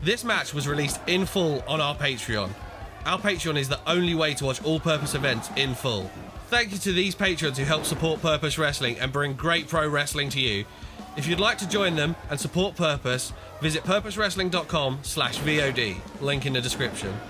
This match was released in full on our Patreon. Our Patreon is the only way to watch all-purpose events in full. Thank you to these patrons who help support Purpose Wrestling and bring great pro wrestling to you. If you'd like to join them and support Purpose, visit purposewrestling.com/VOD. Link in the description.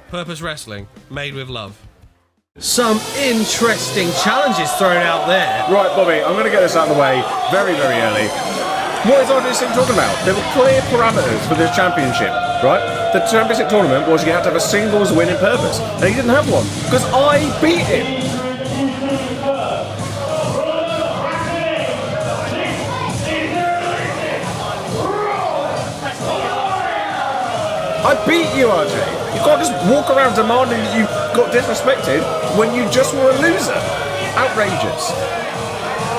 Purpose Wrestling, made with love. Some interesting challenges thrown out there. Right, Bobby, I'm going to get this out of the way very, very early. What is R.J. Singh talking about? There were clear parameters for this championship, right? The championship tournament was you had to have a singles win in Purpose, and he didn't have one, because I beat him. I beat you, RJ. You can't just walk around demanding that you got disrespected when you just were a loser. Outrageous.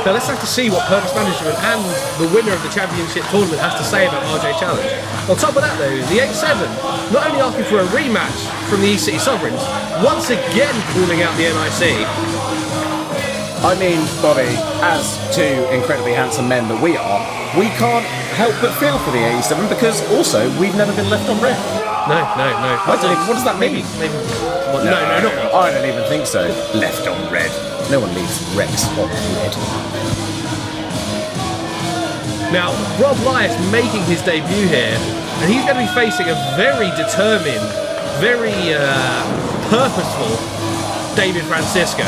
Now let's have to see what Purpose Management and the winner of the championship tournament has to say about RJ Challenge. On top of that though, the 8-7 not only asking for a rematch from the East City Sovereigns, once again calling out the NIC. I mean, Bobby, as two incredibly handsome men that we are, we can't help but feel for the 87 because also we've never been left on red. No. I don't even, what does that mean? Maybe well, no, not one. I don't even think so. Left on red. No one leaves Rex on red. Now, Rob Lias making his debut here, and he's going to be facing a very determined, very purposeful David Francisco.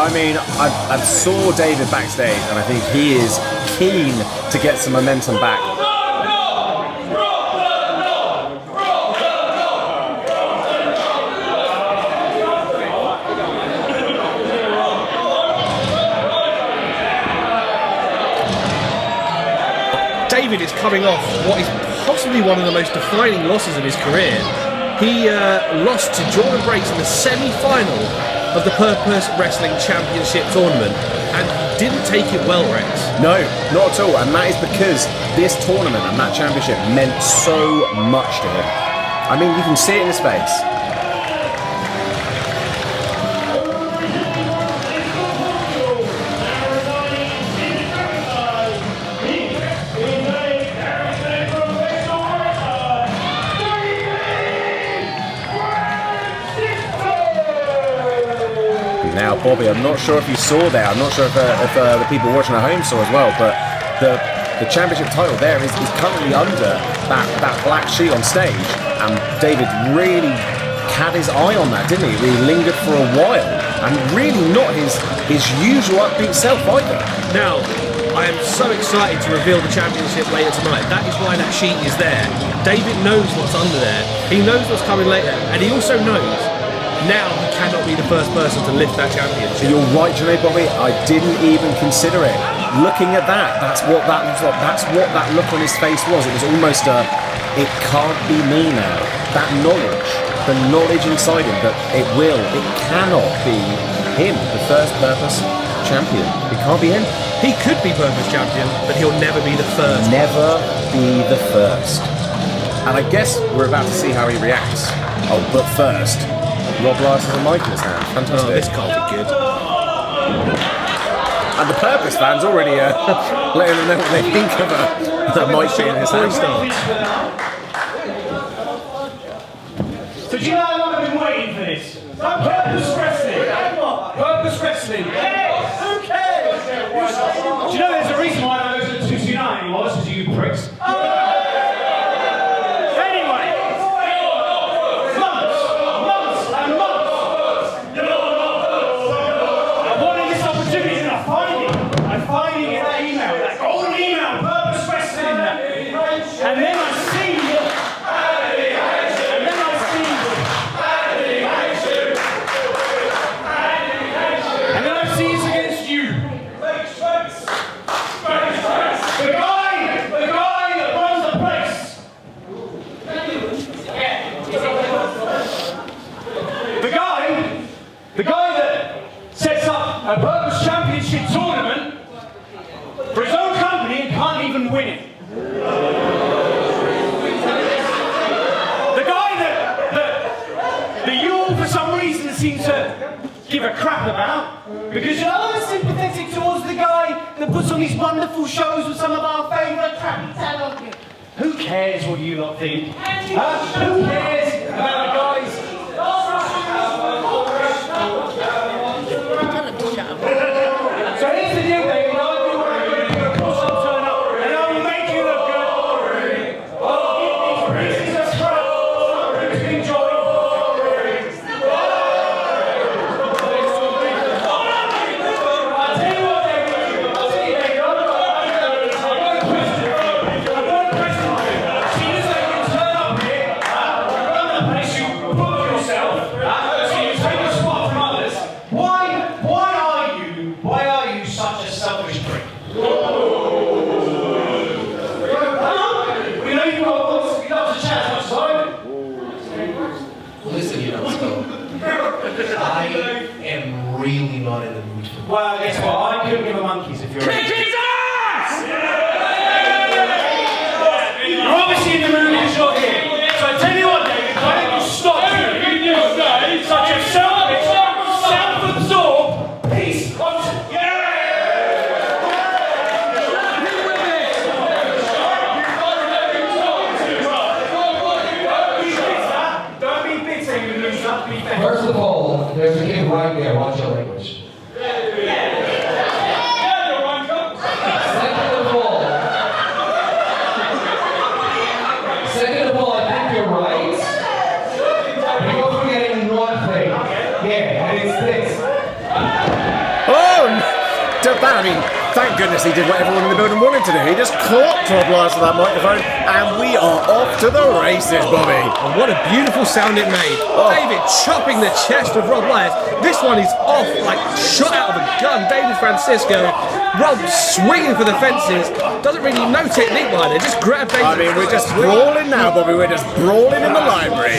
I mean, I saw David backstage, and I think he is keen to get some momentum back. David is coming off what is possibly one of the most defining losses of his career. He lost to Jordon in the semi-final of the Purpose Wrestling Championship Tournament, and he didn't take it well, Rex. No, not at all, and that is because this tournament and that championship meant so much to him. I mean, you can see it in his face. Now, Bobby, I'm not sure if you saw there, I'm not sure if the people watching at home saw as well, but the championship title there is currently under that black sheet on stage, and David really had his eye on that, didn't he? He lingered for a while, and really not his usual upbeat self either. Now, I am so excited to reveal the championship later tonight. That is why that sheet is there. David knows what's under there, he knows what's coming later, and he also knows now he cannot be the first person to lift that championship. You're right, Bobby. I didn't even consider it. Looking at that, that's what that look on his face was. It was almost it can't be me now. That knowledge, the knowledge inside him that it cannot be him, the first Purpose champion. It can't be him. He could be Purpose champion, but he'll never be the first. Never be the first. And I guess we're about to see how he reacts. Oh, but first, Rob Lias has a mic in his hand. Fantastic. Oh, this can't be good. And the Purpose fans already letting them know what they think of that mic being in his hand. So do you know how long I've been waiting for this? Purpose Wrestling. Purpose Wrestling. Who cares? Do you know there's a reason why I don't go to 229 anymore? This is you pricks. The guy that sets up a Purpose Championship tournament for his own company and can't even win it. The guy that you all for some reason seem to give a crap about because you're always sympathetic towards the guy that puts on these wonderful shows with some of our favourite crappy talent. Who cares what you lot think? Who cares about the guys? So here's the deal, baby. I'll do what I'm going to do. Of course, I'll turn up and I'll make you look good. Oh, this is a scrap. Enjoy. Really not in the mood for Well, guess what? I couldn't give a monkey's if you're Kick his ass! You're obviously in the mood because you're here. So I tell you what, David, why don't you stop doing such a selfish, self-absorbed piece of... Don't be bitter, you lose that, be fair. First of all, there's a kid right there. Watch your language. Second of all, I think you're right. You're forgetting one thing. Yeah, and it's this. Oh, that, I mean, thank goodness he did what everyone in the building wanted to do. He just clocked Rob Lias with that microphone, and we are off to the races, Bobby. And what a beautiful sound it made. David chopping the chest of Rob Lias. This one is off like shot out of a gun. David Francisco. Rob swinging for the fences. Doesn't really know technique behind it. Just grab David. I mean, we're just brawling now, Bobby. We're just brawling in the library.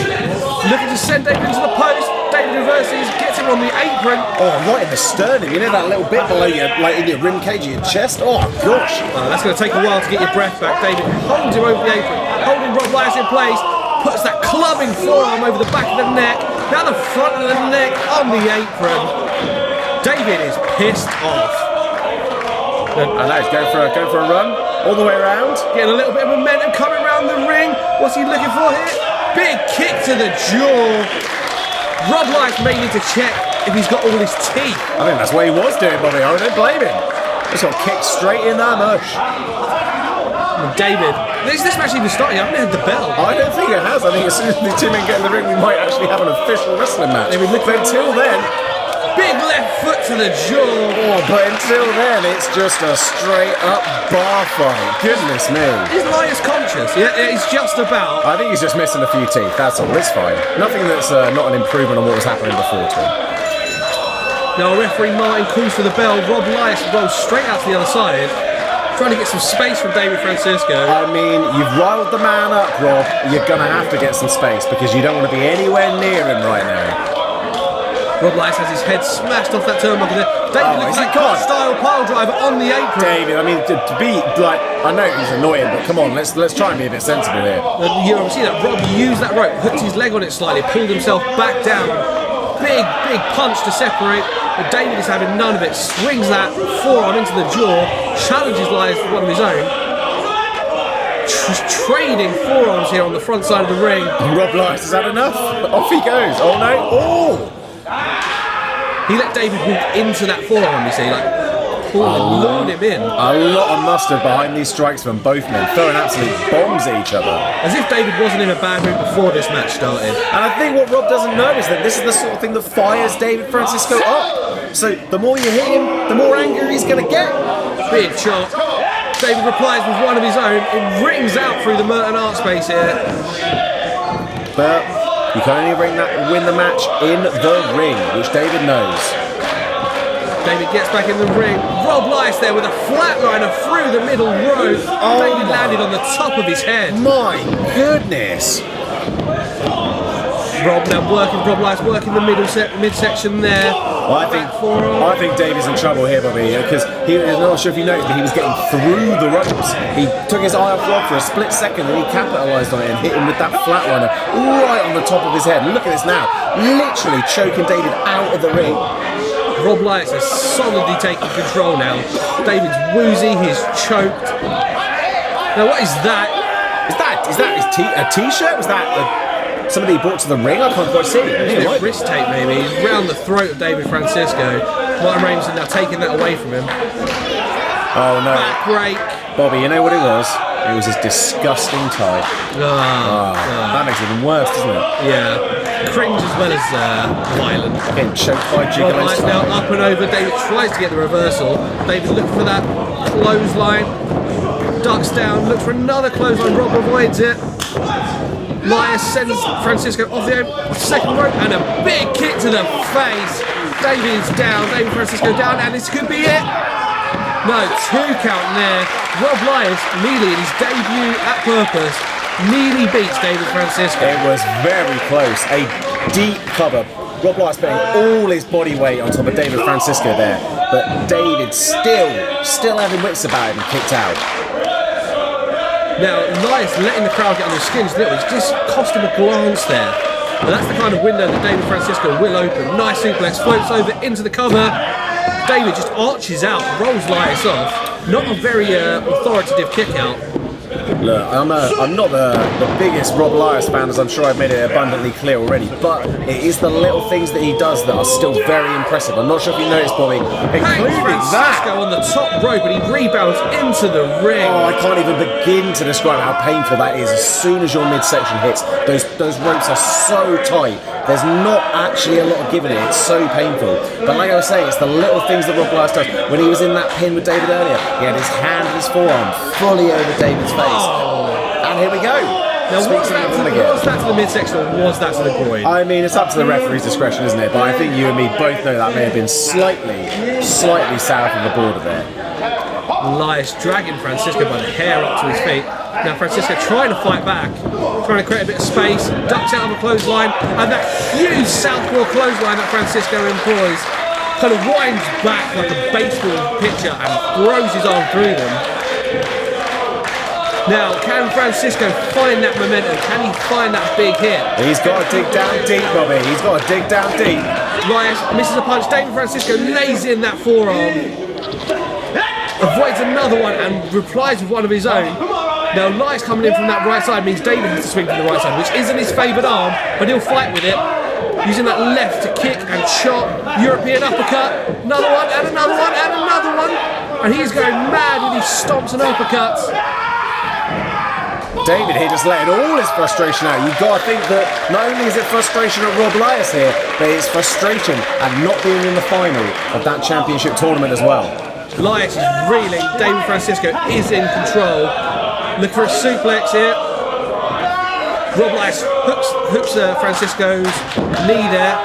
Looking to send David into the post. David reverses, gets him on the apron. Oh, right in the sternum. You know that little bit below your, like in your rib cage of your chest? Oh, gosh. That's going to take a while to get your breath back. David holds him over the apron, holding Rob Lias in place, puts that clubbing forearm over the back of the neck, down the front of the neck, on the apron. David is pissed off. I know, he's going for a run all the way around. Getting a little bit of momentum coming around the ring. What's he looking for here? Big kick to the jaw. Rob Lias may need to check if he's got all his teeth. I think that's what he was doing, Bobby. I don't blame him. Just got kicked straight in that mush. David, is this match even starting? I haven't heard the bell. I don't think it has. I think as soon as the two men get in the ring, we might actually have an official wrestling match. But until then, big left foot to the jaw. Oh, but until then, it's just a straight up bar fight. Goodness me. Is Lias conscious? Yeah, he's just about. I think he's just missing a few teeth. That's all. It's fine. Nothing that's not an improvement on what was happening before to him. Now referee Martin calls for the bell. Rob Lias rolls straight out to the other side, trying to get some space from David Francisco. I mean, you've riled the man up, Rob. You're going to have to get some space because you don't want to be anywhere near him right now. Rob Lias has his head smashed off that turnbuckle there. David looks like a style pile driver on the apron. David, I mean, to be like, I know he's annoying, but come on, let's try and be a bit sensible here. You see that Rob used that rope, hooked his leg on it slightly, pulled himself back down. Big punch to separate. But David is having none of it. Swings that forearm into the jaw. Challenges Lias for one of his own. Trading forearms here on the front side of the ring. Rob Lias has had enough. Off he goes. Oh no! Oh! He let David walk into that forearm. You see, like lured him in. A lot of mustard behind these strikes from both men, throwing absolute bombs at each other. As if David wasn't in a bad mood before this match started. And I think what Rob doesn't know is that this is the sort of thing that fires David Francisco up. So the more you hit him, the more angry he's going to get. Big chop. David replies with one of his own. It rings out through the Merton art space here. But you can only win the match in the ring, which David knows. David gets back in the ring. Rob Lias there with a flatliner through the middle row. David landed on the top of his head. My goodness. Rob Lias working the midsection there. Well, I think David's in trouble here, Bobby, because I'm not sure if you noticed, but he was getting through the ropes. He took his eye off Rob for a split second, and he capitalised on it and hit him with that flatliner right on the top of his head. Look at this now, literally choking David out of the ring. Rob Lias is solidly taking control now. David's woozy, he's choked. Now what is that? Is that a is that a t-shirt? Was that somebody brought to the ring? I can't quite see. Wrist tape maybe, round the throat of David Francisco. Martin Rainson now taking that away from him. Oh no. Back break. Bobby, you know what it was? It was his disgusting tie. That makes it even worse, doesn't it? Yeah. Cringe as well as violent. Getting choked by Rob Gigolo's Lias now tie. up and over. David tries to get the reversal. David looking for that clothesline. Ducks down, looks for another clothesline. Rob avoids it. Lias sends Francisco off the second rope and a big kick to the face. David is down. David Francisco down, and this could be it. No, 2 count there. Rob Lias, nearly in his debut at Purpose, nearly beats David Francisco. It was very close. A deep cover. Rob Lias putting all his body weight on top of David Francisco there, but David still having wits about him and kicked out. Now, Lias letting the crowd get under his skin, it's just cost him a glance there. But that's the kind of window that David Francisco will open. Nice suplex, floats over into the cover. David just arches out, rolls Lias off. Not a very authoritative kick out. Look, I'm not the biggest Rob Lias fan, as I'm sure I've made it abundantly clear already, but it is the little things that he does that are still very impressive. I'm not sure if you noticed, Bobby, including that. on the top rope, and he rebounds into the ring. Oh, I can't even begin to describe how painful that is. As soon as your midsection hits, those ropes are so tight. There's not actually a lot of giving it. It's so painful. But like I was saying, it's the little things that Rob Lias does. When he was in that pin with David earlier, he had his hand and his forearm fully over David's face. And here we go. Now, was that to the midsection or was that to the groin? I mean, it's up to the referee's discretion, isn't it? But I think you and me both know that may have been slightly south of the border there. Lias dragging Francisco by the hair up to his feet. Now Francisco trying to fight back, trying to create a bit of space, ducks out of a clothesline, and that huge southpaw clothesline that Francisco employs kind of winds back like a baseball pitcher and throws his arm through them. Now, can Francisco find that momentum? Can he find that big hit? He's got to dig down deep, Robbie. He's got to dig down deep. Lias misses a punch. David Francisco lays in that forearm, avoids another one and replies with one of his own. Now, Lias coming in from that right side means David has to swing from the right side, which isn't his favoured arm, but he'll fight with it. Using that left to kick and chop. European uppercut. Another one, and another one, and another one. And he's going mad with his stomps and uppercuts. David here just letting all his frustration out. You've got to think that not only is it frustration at Rob Lias here, but it's frustration at not being in the final of that championship tournament as well. Lias is reeling. David Francisco is in control. Look for a suplex here. Rob Lias hooks Francisco's knee there.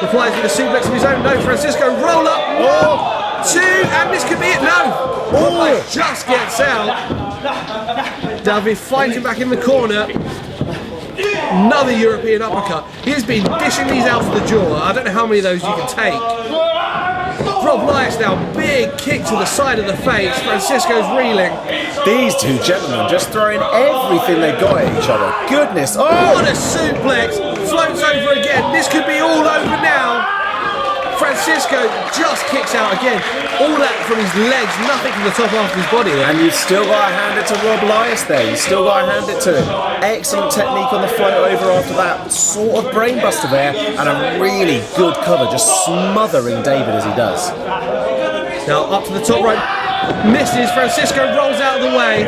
Replies with a suplex of his own. No, Francisco roll up. Oh, 2, and this could be it. No. Rob Lias just gets out. David finds him back in the corner. Another European uppercut. He's been dishing these out to the jaw. I don't know how many of those you can take. Rob Lias now, big kick to the side of the face. Francisco's reeling. These two gentlemen just throwing everything they've got at each other. Goodness. Oh! What a suplex. Floats over again. This could be all over now. Francisco just kicks out again. All that from his legs, nothing from the top half of his body there. And you've still got to hand it to Rob Lias there. You've still got to hand it to him. Excellent technique on the float over after that sort of brainbuster there, and a really good cover, just smothering David as he does. Now up to the top rope. Misses. Francisco rolls out of the way.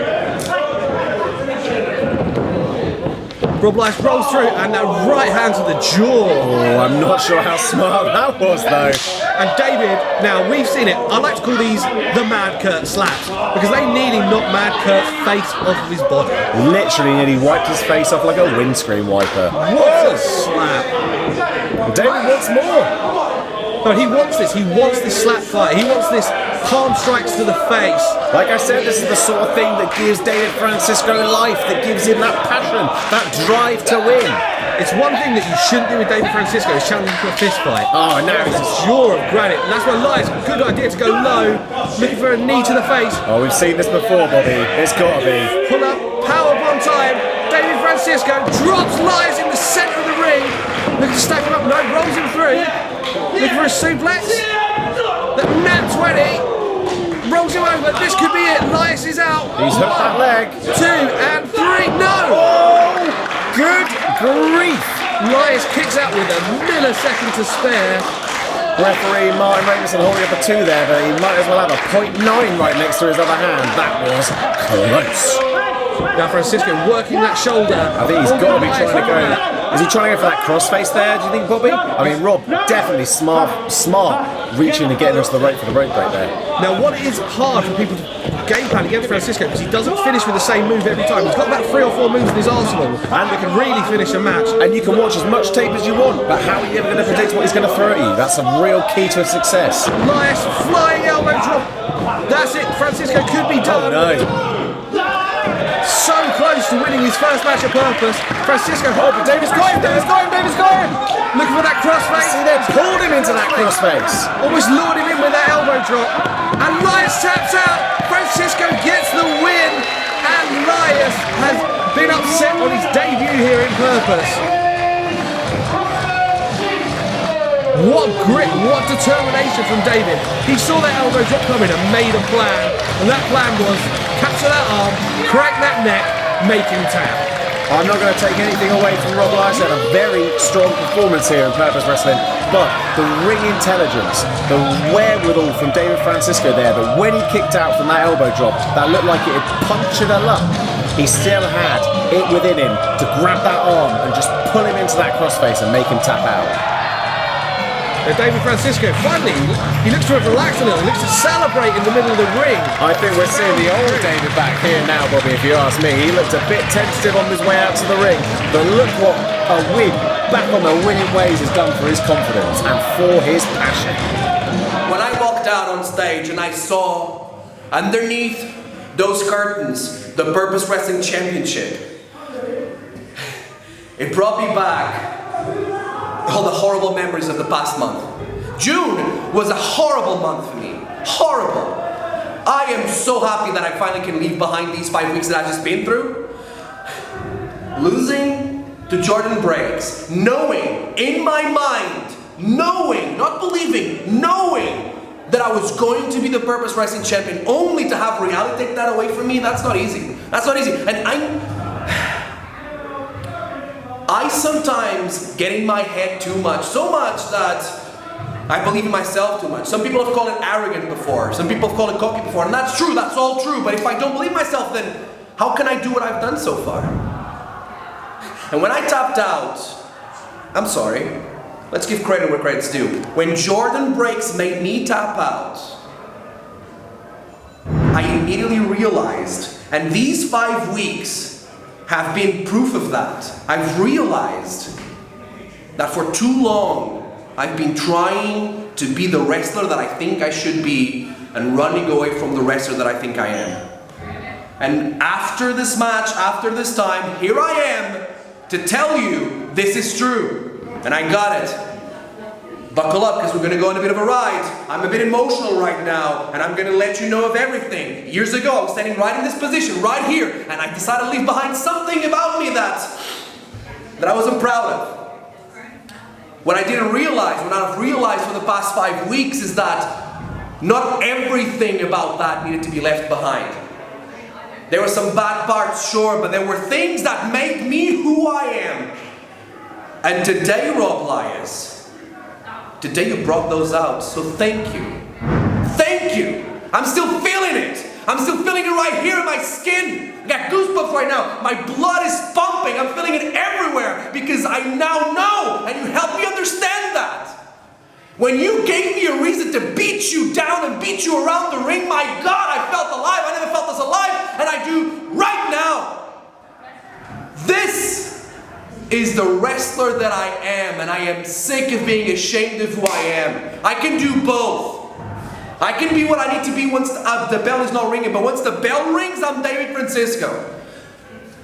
Rob Lias rolls through, and that right hand to the jaw. Oh, I'm not sure how smart that was, though. And David, now we've seen it. I like to call these the Mad Kurt slaps because they nearly knocked Mad Kurt's face off of his body. Literally nearly wiped his face off like a windscreen wiper. What a slap. David wants more. No, he wants this. He wants this slap fight. He wants this palm strikes to the face. Like I said, this is the sort of thing that gives David Francisco life, that gives him that passion, that drive to win. It's one thing that you shouldn't do with David Francisco is challenge him to a fist fight. Oh, now it's a jaw of granite. And that's why Lias, good idea to go low, looking for a knee to the face. Oh, we've seen this before, Bobby. It's got to be. Pull up, power bomb time. David Francisco drops Lias in the centre of the ring. Looking to stack him up. No, rolls him through. Looking for a suplex. That nat 20. rolls him over. This could be it. Lias is out. He's hooked that leg. 2 and 3. No! Oh, good grief. Lias kicks out with a millisecond to spare. Referee Martin Ravenson holding up a 2 there, but he might as well have a 0.9 right next to his other hand. That was close. Now Francisco working that shoulder. I think he's got to be trying to go. Is he trying to go for that crossface there, do you think, Bobby? I mean, Rob, definitely smart reaching and getting us to the rope for the rope break there. Now, what is hard for people to game plan against Francisco, because he doesn't finish with the same move every time. He's got about 3 or 4 moves in his arsenal, and they can really finish a match. And you can watch as much tape as you want, but how are you ever going to predict what he's going to throw at you? That's a real key to success. Lias flying elbow drop. That's it. Francisco could be done. Oh, no. So close to winning his first match of Purpose. Francisco, But David's got him. looking for that crossface. See, they pulled him into that crossface. Almost lured him in with that elbow drop. And Lias taps out. Francisco gets the win. And Lias has been upset on his debut here in Purpose. What grit, what determination from David. He saw that elbow drop coming and made a plan. And that plan was capture that arm, crack that neck, make him tap. I'm not going to take anything away from Rob Lias. Had a very strong performance here in Purpose Wrestling, but the ring intelligence, the wherewithal from David Francisco there, that when he kicked out from that elbow drop, that looked like it had punctured a lump. He still had it within him to grab that arm and just pull him into that crossface and make him tap out. David Francisco, finally, he looks to have relaxed a little. He looks to celebrate in the middle of the ring. I think we're seeing the old David back here now, Bobby, if you ask me. He looked a bit tentative on his way out to the ring, but look what a win back on the winning ways has done for his confidence and for his passion. When I walked out on stage and I saw underneath those curtains the Purpose Wrestling Championship, it brought me back all the horrible memories of the past month. June was a horrible month for me. Horrible. I am so happy that I finally can leave behind these 5 weeks that I've just been through. Losing to Jordon breaks, knowing in my mind, knowing, not believing, knowing that I was going to be the Purpose Wrestling Champion, only to have reality take that away from me, that's not easy. That's not easy. And I sometimes get in my head too much, so much that I believe in myself too much. Some people have called it arrogant before, some people have called it cocky before, and that's true, that's all true, but if I don't believe myself, then how can I do what I've done so far? And when I tapped out, I'm sorry, let's give credit where credit's due. When Jordon breaks made me tap out, I immediately realized, and these 5 weeks have been proof of that. I've realized that for too long I've been trying to be the wrestler that I think I should be and running away from the wrestler that I think I am. And after this match, after this time, here I am to tell you this is true. And I got it. Buckle up, because we're going to go on a bit of a ride. I'm a bit emotional right now, and I'm going to let you know of everything. Years ago, I was standing right in this position, right here, and I decided to leave behind something about me that I wasn't proud of. What I didn't realize, what I've realized for the past 5 weeks, is that not everything about that needed to be left behind. There were some bad parts, sure, but there were things that make me who I am. And today, Rob Lias, today you brought those out, so thank you. Thank you! I'm still feeling it! I'm still feeling it right here in my skin! I got goosebumps right now. My blood is pumping. I'm feeling it everywhere because I now know, and you helped me understand that. When you gave me a reason to beat you down and beat you around the ring, my God, I felt alive. I never felt this alive, and I do right now. This is the wrestler that I am, and I am sick of being ashamed of who I am. I can do both. I can be what I need to be once the bell is not ringing, but once the bell rings, I'm David Francisco.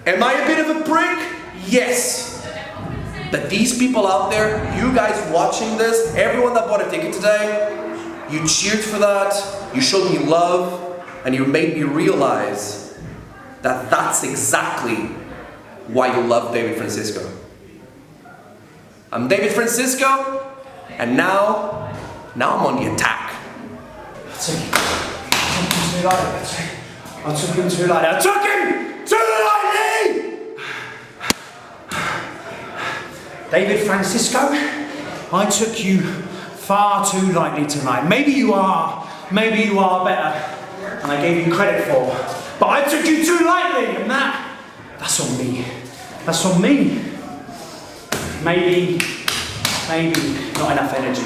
Am I a bit of a prick? Yes. But these people out there, you guys watching this, everyone that bought a ticket today, you cheered for that, you showed me love, and you made me realize that that's exactly why you love David Francisco. I'm David Francisco, and now I'm on the attack. too lightly. I took him too lightly. I took him too lightly! David Francisco, I took you far too lightly tonight. Maybe you are better than I gave you credit for. But I took you too lightly, and that's on me. That's on me. Maybe not enough energy.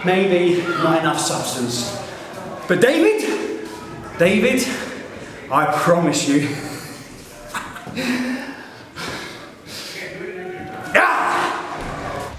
Maybe not enough substance. But David, I promise you.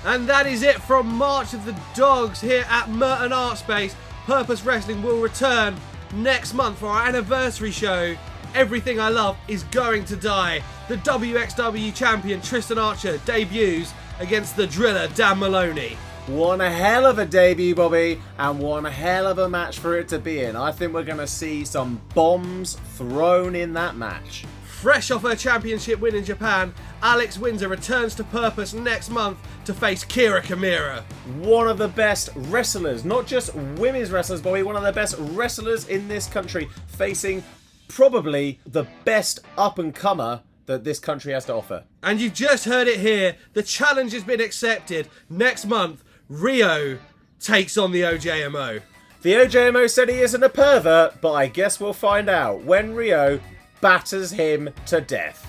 And that is it from March of the Dogs here at Merton Art Space. Purpose Wrestling will return next month for our anniversary show. Everything I Love is Going to Die. The WXW champion Tristan Archer debuts against the driller Dan Moloney. One hell of a debut, Bobby, and one hell of a match for it to be in. I think we're going to see some bombs thrown in that match. Fresh off her championship win in Japan, Alex Windsor returns to Purpose next month to face Kira Kamira. One of the best wrestlers, not just women's wrestlers, Bobby, one of the best wrestlers in this country, facing probably the best up-and-comer that this country has to offer. And you've just heard it here, the challenge has been accepted. Next month, Rio takes on the O.J.M.O. The O.J.M.O. said he isn't a pervert, but I guess we'll find out when Rio batters him to death.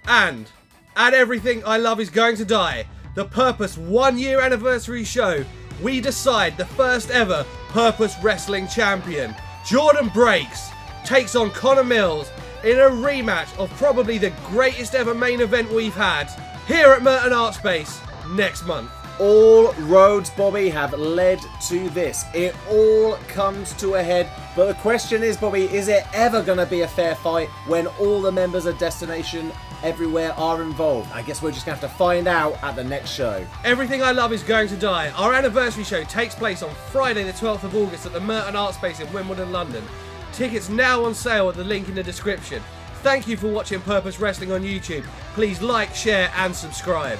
And at Everything I Love is Going to Die, the Purpose 1 year anniversary show, we decide the first ever Purpose Wrestling champion. Jordon Breaks takes on Connor Mills in a rematch of probably the greatest ever main event we've had here at Merton Art Space next month. All roads, Bobby, have led to this. It all comes to a head. But the question is, Bobby, is it ever going to be a fair fight when all the members of Destination Everywhere are involved? I guess we're just going to have to find out at the next show. Everything I Love is Going to Die. Our anniversary show takes place on Friday the 12th of August at the Merton Art Space in Wimbledon, London. Tickets now on sale at the link in the description. Thank you for watching Purpose Wrestling on YouTube. Please like, share and subscribe.